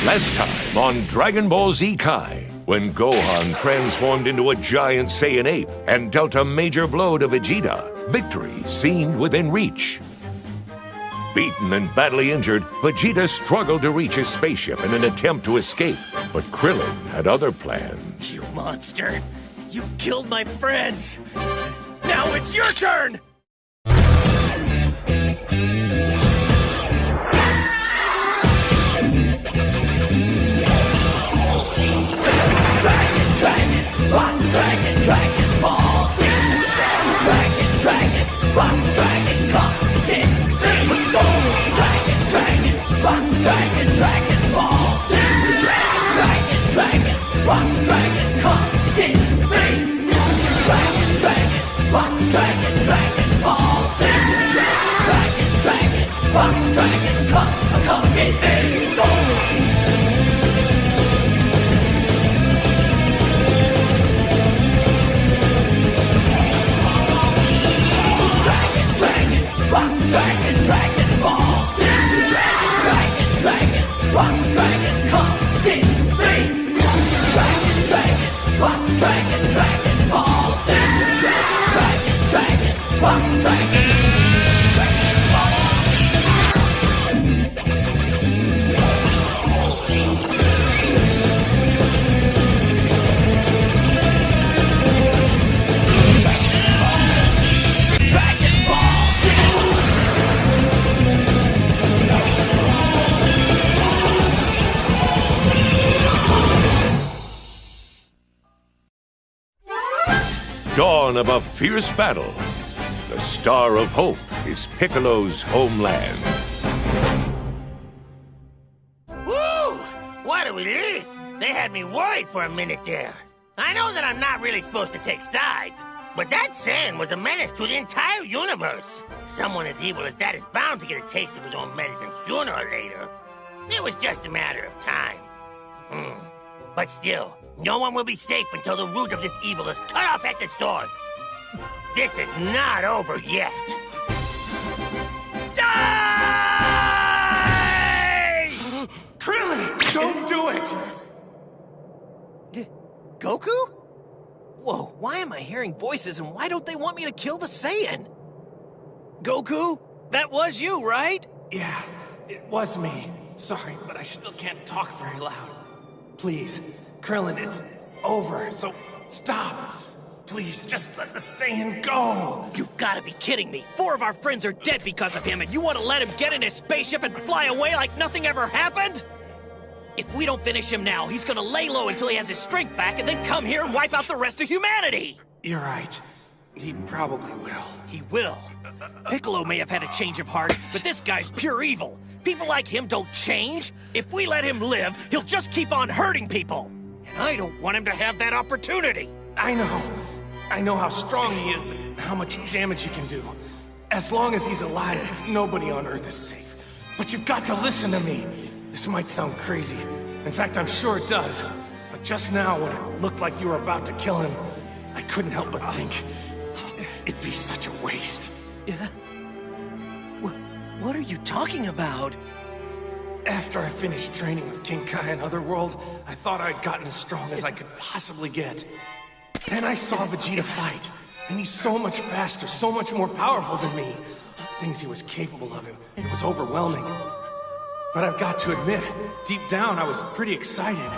Last time on Dragon Ball Z Kai, when Gohan transformed into a giant Saiyan ape and dealt a major blow to Vegeta, victory seemed within reach. Beaten and badly injured, Vegeta struggled to reach his spaceship in an attempt to escape, but Krillin had other plans. You monster! You killed my friends! Now it's your turn! Rock the dragon, dragon ball, sing the dragon, rock the dragon, come get me, go! Dragon, rock the dragon ball, sing the dragon, rock the dragon, come get me! Dragon, rock the dragon ball, sing the dragon, rock the dragon, come get me, go! Rock the dragon ball, sing the dragon, rock the dragon, come get me! Dragon, rock the dragon ball, sing the dragon, rock the dragon ball. Dawn of a fierce battle. The Star of Hope is Piccolo's homeland. Woo! What a relief! They had me worried for a minute there. I know that I'm not really supposed to take sides, but that Saiyan was a menace to the entire universe. Someone as evil as that is bound to get a taste of his own medicine sooner or later. It was just a matter of time. But still, no one will be safe until the root of this evil is cut off at the source. This is not over yet. Die! Krillin, don't do it! Goku? Whoa, why am I hearing voices and why don't they want me to kill the Saiyan? Goku? That was you, right? Yeah, it was me. Sorry, but I still can't talk very loud. Please, Krillin, it's over, so stop. Please, just let the Saiyan go. You've got to be kidding me. 4 of our friends are dead because of him, and you want to let him get in his spaceship and fly away like nothing ever happened? If we don't finish him now, he's gonna lay low until he has his strength back and then come here and wipe out the rest of humanity! You're right. He probably will. He will. Piccolo may have had a change of heart, but this guy's pure evil. People like him don't change. If we let him live, he'll just keep on hurting people. And I don't want him to have that opportunity. I know. I know how strong he is and how much damage he can do. As long as he's alive, nobody on Earth is safe. But you've got to listen to me. This might sound crazy. In fact, I'm sure it does. But just now, when it looked like you were about to kill him, I couldn't help but think it'd be such a waste. Yeah? What are you talking about? After I finished training with King Kai in Otherworld, I thought I'd gotten as strong as I could possibly get. Then I saw Vegeta fight, and he's so much faster, so much more powerful than me. Things he was capable of, it was overwhelming. But I've got to admit, deep down I was pretty excited.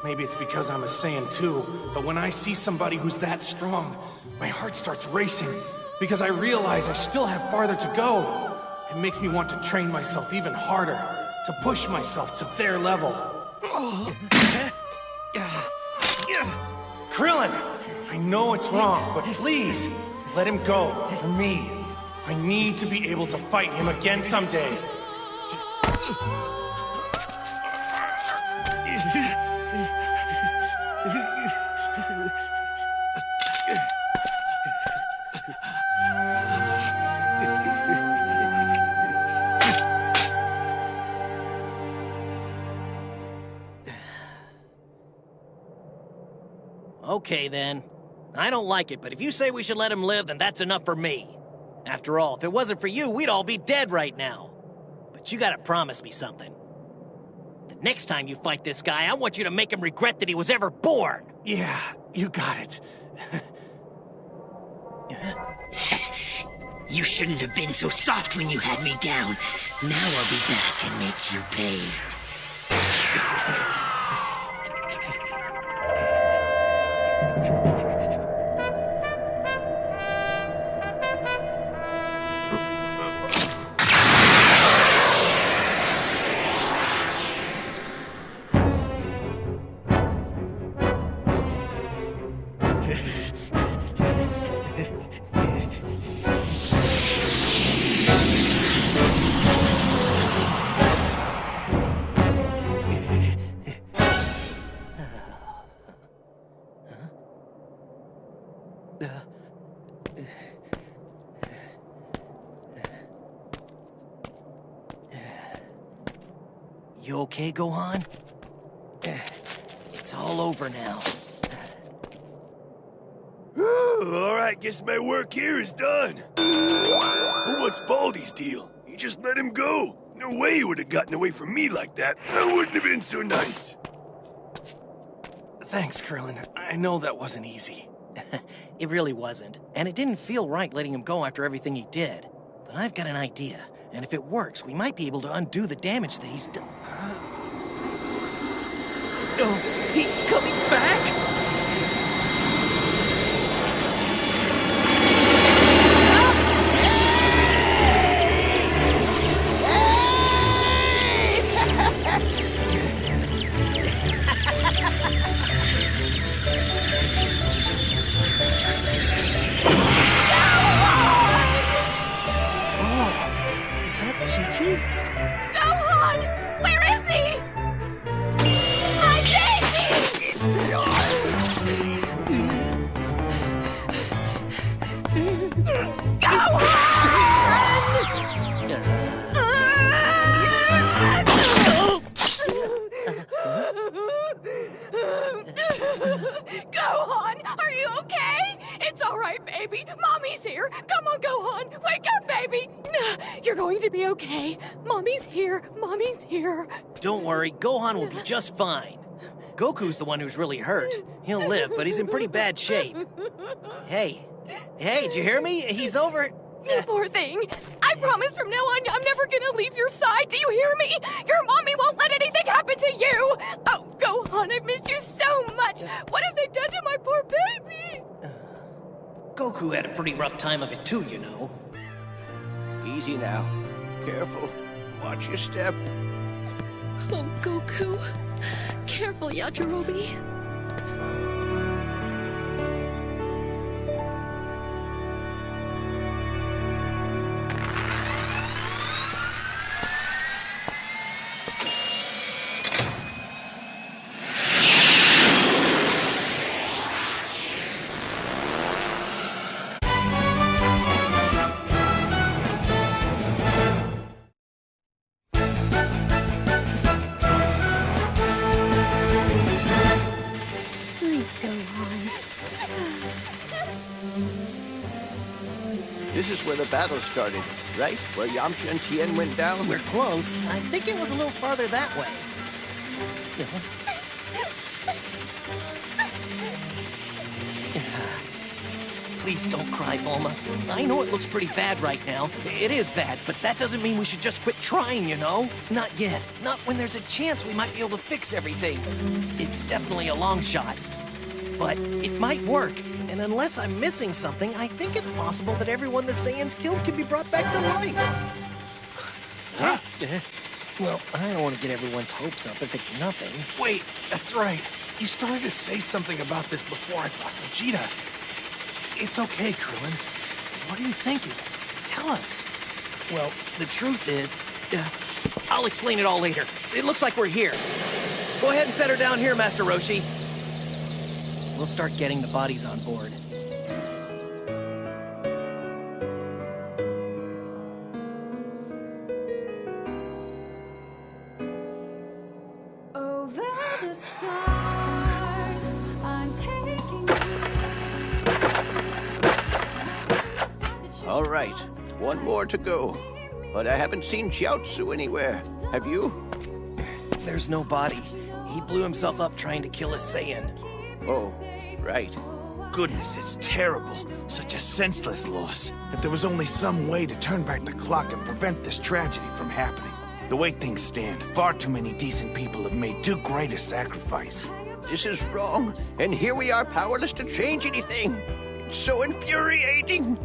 Maybe it's because I'm a Saiyan too, but when I see somebody who's that strong, my heart starts racing, because I realize I still have farther to go. It makes me want to train myself even harder, to push myself to their level. Krillin, I know it's wrong, but please, let him go, for me. I need to be able to fight him again someday. Okay, then. I don't like it, but if you say we should let him live, then that's enough for me. After all, if it wasn't for you, we'd all be dead right now. But you gotta promise me something. Next time you fight this guy, I want you to make him regret that he was ever born. Yeah, you got it. You shouldn't have been so soft when you had me down. Now I'll be back and make you pay. You okay, Gohan? It's all over now. All right, guess my work here is done. But what's Baldy's deal? You just let him go. No way he would have gotten away from me like that. I wouldn't have been so nice. Thanks, Krillin. I know that wasn't easy. It really wasn't. And it didn't feel right letting him go after everything he did. But I've got an idea. And if it works, we might be able to undo the damage that he's done. No, he's coming back? Is that Chi-Chi? Gohan! Where is he? My baby! Gohan, are you okay? It's all right, baby. Mommy's here. Come on, Gohan. Wake up, baby. You're going to be okay. Mommy's here. Mommy's here. Don't worry, Gohan will be just fine. Goku's the one who's really hurt. He'll live, but he's in pretty bad shape. Hey, did you hear me? He's over... You poor thing. I promise from now on I'm never gonna leave your side. Do you hear me? Your mommy won't let anything happen to you. Oh, Gohan, I've missed you so much. What have they done to my poor baby? Goku had a pretty rough time of it too, you know. Easy now. Careful. Watch your step. Oh, Goku. Careful, Yajirobe. This is where the battle started, right? Where Yamcha and Tien went down? We're close. I think it was a little farther that way. Please don't cry, Bulma. I know it looks pretty bad right now. It is bad, but that doesn't mean we should just quit trying, you know? Not yet. Not when there's a chance we might be able to fix everything. It's definitely a long shot. But it might work. And unless I'm missing something, I think it's possible that everyone the Saiyans killed can be brought back to life. Huh? Well, I don't want to get everyone's hopes up if it's nothing. Wait, that's right. You started to say something about this before I fought Vegeta. It's okay, Krillin. What are you thinking? Tell us. Well, the truth is... I'll explain it all later. It looks like we're here. Go ahead and set her down here, Master Roshi. We'll start getting the bodies on board. Over the stars, I'm taking you. All right, one more to go. But I haven't seen Chiaotzu anywhere. Have you? There's no body. He blew himself up trying to kill a Saiyan. Oh, right. Goodness, it's terrible. Such a senseless loss. If there was only some way to turn back the clock and prevent this tragedy from happening. The way things stand, far too many decent people have made too great a sacrifice. This is wrong, and here we are powerless to change anything. It's so infuriating.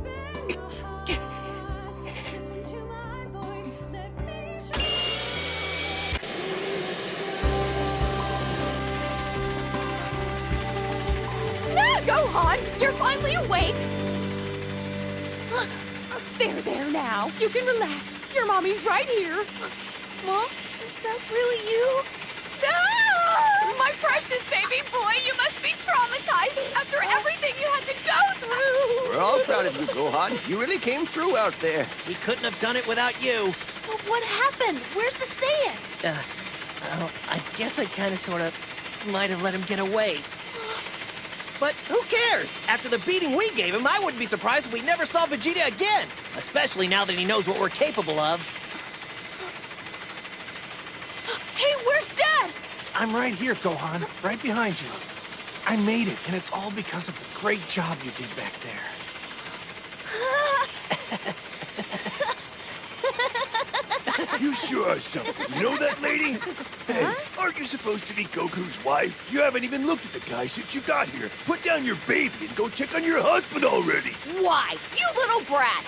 Gohan, you're finally awake! There now. You can relax. Your mommy's right here. Mom, is that really you? No! My precious baby boy, you must be traumatized after everything you had to go through! We're all proud of you, Gohan. You really came through out there. We couldn't have done it without you. But what happened? Where's the Saiyan? Well, I guess I kind of sort of might have let him get away. But who cares? After the beating we gave him, I wouldn't be surprised if we never saw Vegeta again. Especially now that he knows what we're capable of. Hey, where's Dad? I'm right here, Gohan. Right behind you. I made it, and it's all because of the great job you did back there. You sure are something. You know that lady? Hey, aren't you supposed to be Goku's wife? You haven't even looked at the guy since you got here. Put down your baby and go check on your husband already. Why? You little brat!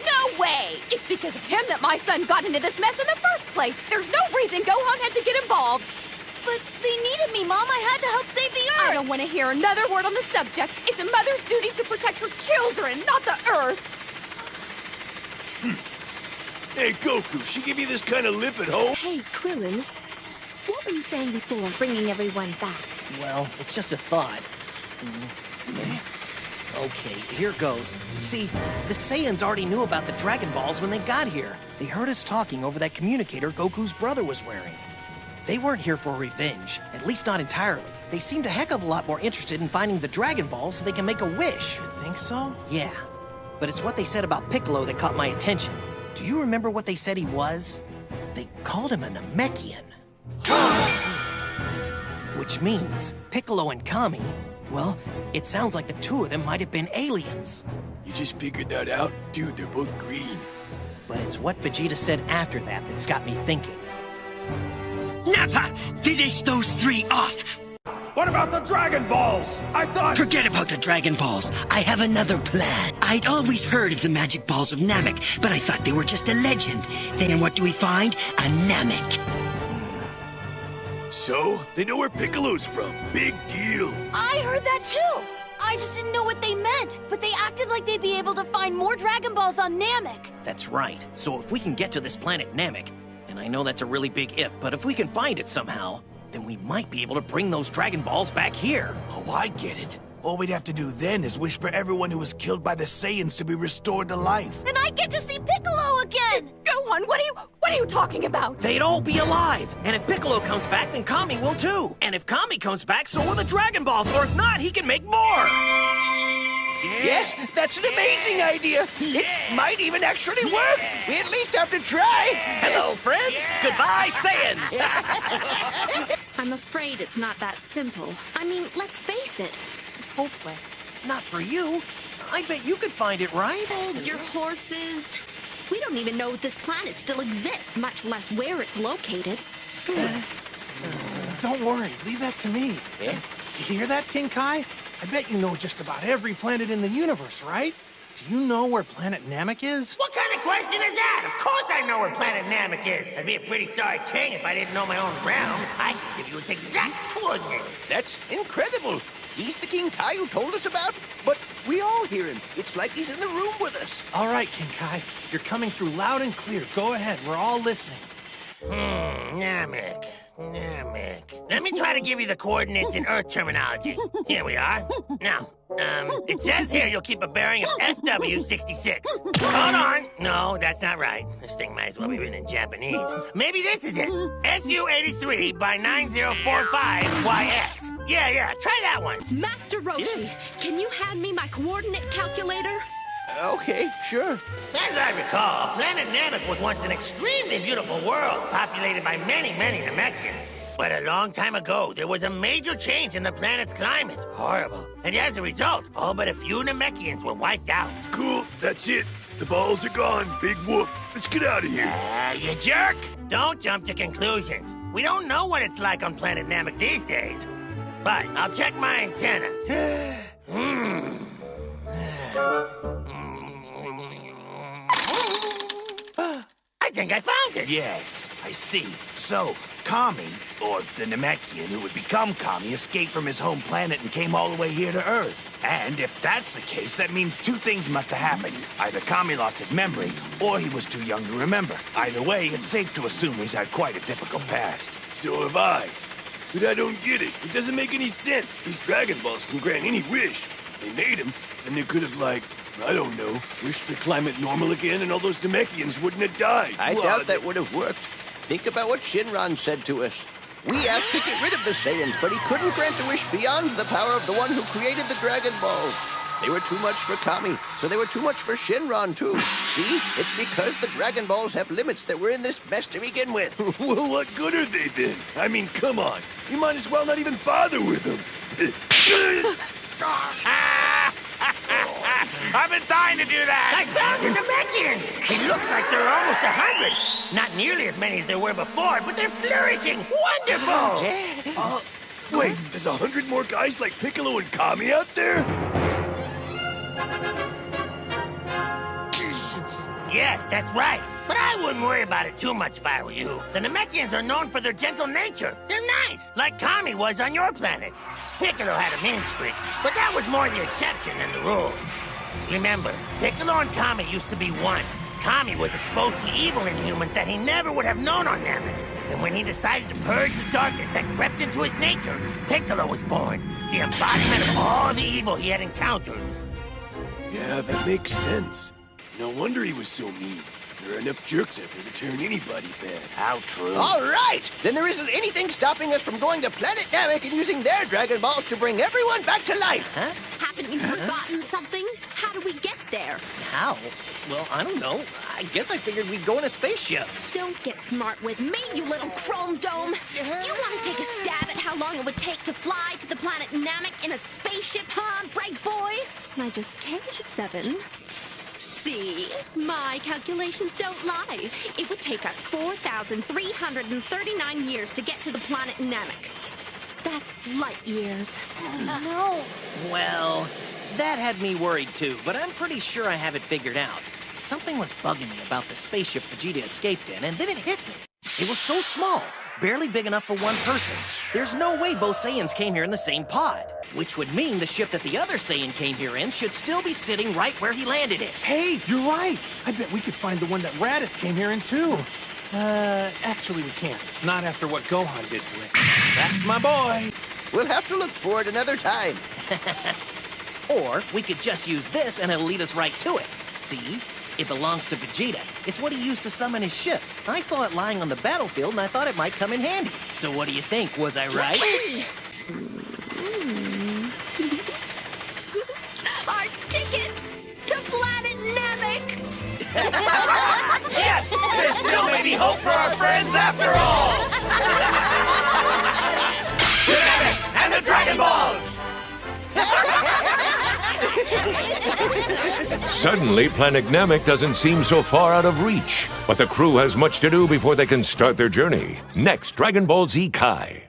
No way! It's because of him that my son got into this mess in the first place. There's no reason Gohan had to get involved. But they needed me, Mom. I had to help save the Earth. I don't want to hear another word on the subject. It's a mother's duty to protect her children, not the Earth. Hey, Goku, she give you this kind of lip at home? Hey, Krillin, what were you saying before bringing everyone back? Well, it's just a thought. Okay, here goes. See, the Saiyans already knew about the Dragon Balls when they got here. They heard us talking over that communicator Goku's brother was wearing. They weren't here for revenge, at least not entirely. They seemed a heck of a lot more interested in finding the Dragon Balls so they can make a wish. You think so? Yeah, but it's what they said about Piccolo that caught my attention. Do you remember what they said he was? They called him a Namekian. Which means Piccolo and Kami, well, it sounds like the two of them might have been aliens. You just figured that out? Dude, they're both green. But it's what Vegeta said after that that's got me thinking. Nappa, finish those three off! What about the Dragon Balls? I thought... Forget about the Dragon Balls. I have another plan. I'd always heard of the magic balls of Namek, but I thought they were just a legend. Then what do we find? A Namek. So, they know where Piccolo's from. Big deal. I heard that too. I just didn't know what they meant. But they acted like they'd be able to find more Dragon Balls on Namek. That's right. So if we can get to this planet Namek, and I know that's a really big if, but if we can find it somehow, then we might be able to bring those Dragon Balls back here. Oh, I get it. All we'd have to do then is wish for everyone who was killed by the Saiyans to be restored to life. And I get to see Piccolo again! Gohan, what are you talking about? They'd all be alive! And if Piccolo comes back, then Kami will too! And if Kami comes back, so will the Dragon Balls! Or if not, he can make more! Yes, that's an amazing idea. It might even actually work. We at least have to try. Hello, friends! Goodbye, Saiyans! I'm afraid it's not that simple. I mean, let's face it. It's hopeless. Not for you. I bet you could find it, right? Hold your horses. We don't even know if this planet still exists, much less where it's located. Don't worry, leave that to me. Yeah? You hear that, King Kai? I bet you know just about every planet in the universe, right? Do you know where planet Namek is? What kind of question is that? Of course I know where planet Namek is. I'd be a pretty sorry king if I didn't know my own realm. I should give you its exact coordinates. That's incredible. He's the King Kai you told us about, but we all hear him. It's like he's in the room with us. All right, King Kai. You're coming through loud and clear. Go ahead. We're all listening. Namek. Let me try to give you the coordinates in Earth terminology. Here we are. Now, it says here you'll keep a bearing of SW66. Hold on. No, that's not right. This thing might as well be written in Japanese. Maybe this is it. SU83 by 9045YX. Yeah, try that one. Master Roshi, can you hand me my coordinate calculator? Okay, sure. As I recall, planet Namek was once an extremely beautiful world populated by many Namekians. But a long time ago, there was a major change in the planet's climate. Horrible. And as a result, all but a few Namekians were wiped out. Cool, that's it. The balls are gone. Big whoop. Let's get out of here. You jerk! Don't jump to conclusions. We don't know what it's like on planet Namek these days. But I'll check my antenna. I think I found it. Yes, I see. So, Kami, or the Namekian who would become Kami, escaped from his home planet and came all the way here to Earth. And if that's the case, that means two things must have happened. Either Kami lost his memory, or he was too young to remember. Either way, it's safe to assume he's had quite a difficult past. So have I. But I don't get it. It doesn't make any sense. These Dragon Balls can grant any wish. If they made them, then they could have, like, I don't know, wished the climate normal again and all those Namekians wouldn't have died. I doubt that would have worked. Think about what Shinron said to us. We asked to get rid of the Saiyans, but he couldn't grant a wish beyond the power of the one who created the Dragon Balls. They were too much for Kami, so they were too much for Shinron, too. See? It's because the Dragon Balls have limits that we're in this mess to begin with. Well, what good are they then? I mean, come on. You might as well not even bother with them. I've been dying to do that! I found the Namekians! It looks like there are almost 100. Not nearly as many as there were before, but they're flourishing! Wonderful! Wait, there's 100 more guys like Piccolo and Kami out there? Yes, that's right. But I wouldn't worry about it too much if I were you. The Namekians are known for their gentle nature. They're nice, like Kami was on your planet. Piccolo had a mean streak, but that was more the exception than the rule. Remember, Piccolo and Kami used to be one. Kami was exposed to evil in humans that he never would have known on Namek. And when he decided to purge the darkness that crept into his nature, Piccolo was born, the embodiment of all the evil he had encountered. Yeah, that makes sense. No wonder he was so mean. There are enough jerks out there to turn anybody bad. How true. All right! Then there isn't anything stopping us from going to Planet Namek and using their Dragon Balls to bring everyone back to life. Huh? Haven't you forgotten something? How do we get there? How? Well, I don't know. I guess I figured we'd go in a spaceship. Don't get smart with me, you little chrome dome. Do you want to take a stab at how long it would take to fly to the planet Namek in a spaceship, huh, bright boy? And I just came to 7. See, my calculations don't lie. It would take us 4,339 years to get to the planet Namek. That's light years. No. Well, that had me worried too, but I'm pretty sure I have it figured out. Something was bugging me about the spaceship Vegeta escaped in, and then it hit me. It was so small, barely big enough for one person. There's no way both Saiyans came here in the same pod. Which would mean the ship that the other Saiyan came here in should still be sitting right where he landed it. Hey, you're right. I bet we could find the one that Raditz came here in too. Actually we can't. Not after what Gohan did to it. That's my boy. We'll have to look for it another time. Or we could just use this and it'll lead us right to it. See? It belongs to Vegeta. It's what he used to summon his ship. I saw it lying on the battlefield and I thought it might come in handy. So what do you think? Was I right? Our ticket to planet Namek! Yes! There still may be hope for our friends after all! To Namek and the Dragon Balls! Suddenly, Planet Namek doesn't seem so far out of reach. But the crew has much to do before they can start their journey. Next, Dragon Ball Z Kai.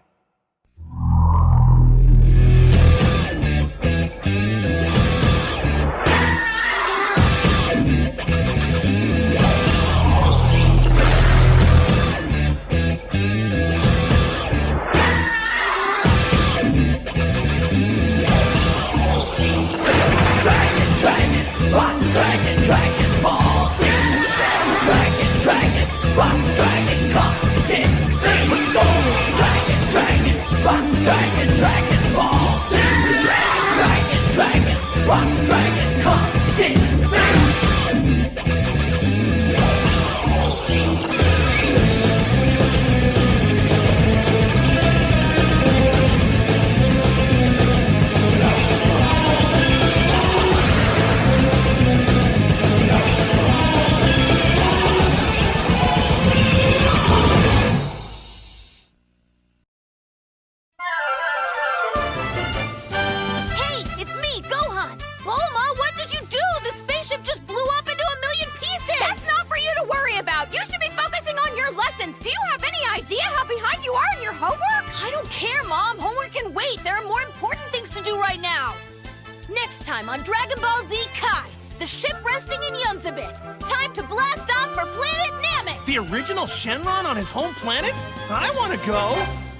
Rock the dragon, dragon ball, sing to the dragon, dragon, rock the dragon, come again, here we go, dragon, Bulma, what did you do? The spaceship just blew up into a million pieces! That's not for you to worry about. You should be focusing on your lessons. Do you have any idea how behind you are in your homework? I don't care, Mom. Homework can wait. There are more important things to do right now. Next time on Dragon Ball Z Kai, the ship resting in Yunzabit. Time to blast off for planet Namek! The original Shenron on his home planet? I want to go!